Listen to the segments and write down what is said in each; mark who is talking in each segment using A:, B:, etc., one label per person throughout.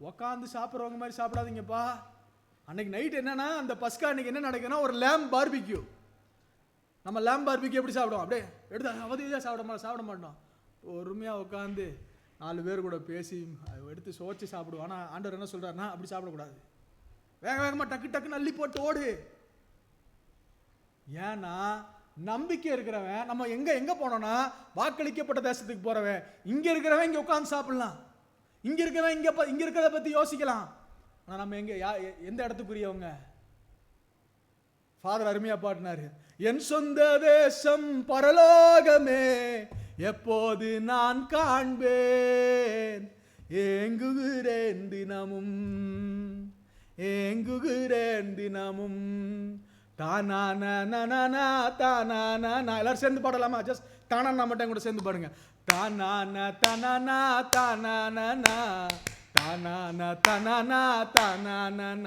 A: உக்காந்து சாப்பிட்றவங்க மாதிரி சாப்பிடாதீங்கப்பா. அன்னைக்கு நைட் என்னன்னா, அந்த பஸ்கா அன்னைக்கு என்ன நடக்குதுன்னா, ஒரு லேம் பார்பிக்யூ. நம்ம லேம் பார்பிக்யூ எப்படி சாப்பிடுவோம்? அப்படியே எடுத்து அவதியாக சாப்பிட மாட்டோம். பொறுமையாக உட்காந்து 4 பேர் கூட பேசி எடுத்து சோச்சு சாப்பிடுவோம். ஆனால் ஆண்டவர் என்ன சொல்கிறாருன்னா, அப்படி சாப்பிடக்கூடாது. வேகமாக டக்கு டக்குன்னு அள்ளி போட்டு ஓடு. ஏன்னா நம்பிக்கை இருக்கிறவன் நம்ம எங்க போனோம்னா, வாக்களிக்கப்பட்ட தேசத்துக்கு போறவன். இங்க இருக்கிறவன் இங்க உட்கார்ந்து சாப்பிடலாம், இங்க இருக்கிறவன் இங்க இருக்கிறத பத்தி யோசிக்கலாம். ஆனா நம்ம எந்த இடத்துக்குரியவங்க? ஃபாதர் அருமையா பாடினாரு, என் சொந்த தேசம் பரலோகமே எப்போது நான் காண்பேன், ஏங்குகிறேன் தினமும் ஏங்குகிறேன் தினமும். தானானா தானானா. எல்லாரும் சேர்ந்து பாடலாமா? ஜஸ்ட் தானானா மட்டும் கூட சேர்ந்து பாடுங்க. தானானா தானானா தானானா தானானா தானானா தானானா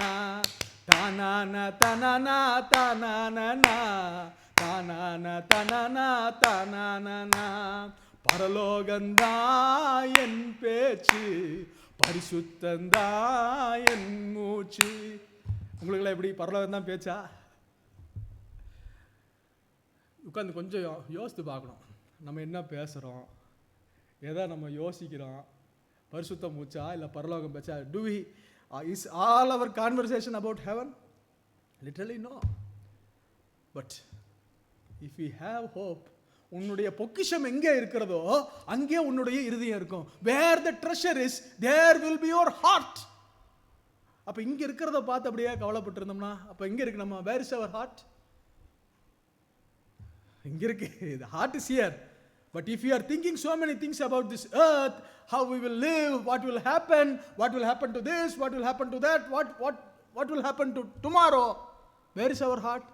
A: தானானா தானானா தானானா தானானா தானானா தானானா. பரலோகந்தா என் பேச்சு, பரிசுத்தந்தா என் மூச்சு. உங்களுக்குலாம் எப்படி பரலோகம் தான் பேச்சா? உட்காந்து கொஞ்சம் யோசித்து பார்க்கணும். நம்ம என்ன பேசுகிறோம், எதை நம்ம யோசிக்கிறோம்? பரிசுத்த மூச்சா இல்லை பரலோகம் பேச்சா? Is all our conversation about heaven? Literally no. But if you have hope, உன்னுடைய பொக்கிஷம் எங்கே இருக்கிறதோ அங்கே உன்னுடைய இருதயம் இருக்கும். Where the treasure is there will be your heart. அப்போ இங்கே இருக்கிறத பார்த்து அப்படியே கவலைப்பட்டு இருந்தோம்னா, அப்போ எங்கே இருக்கு நம்ம? Where is our heart? இங்க இருக்கு. The heart is here. But if you are thinking so many things about this earth, how we will live, what will happen to this, what will happen to that, what will happen to tomorrow, where is our heart?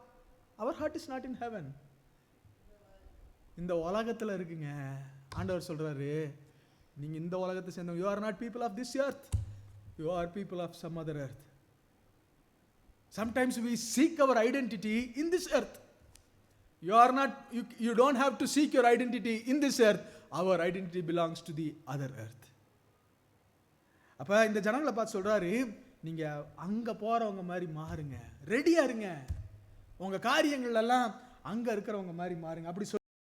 A: Our heart is not in heaven. இந்த உலகத்துல இருக்குங்க. ஆண்டவர் சொல்றாரு, நீங்க இந்த உலகத்தை சேர்ந்தவங்க. You are not people of this earth. You are people of some other earth. Sometimes we seek our identity in this earth. You don't have to seek your identity in this earth. Our identity belongs to the other earth. அப்ப இந்த ஜனங்களை பார்த்து சொல்றாரு, நீங்க அங்க போறவங்க மாதிரி மாறுங்க, ரெடியா இருங்க, உங்க காரியங்கள் எல்லாம் அங்க இருக்கிறவங்க மாதிரி மாறுங்க. அப்படி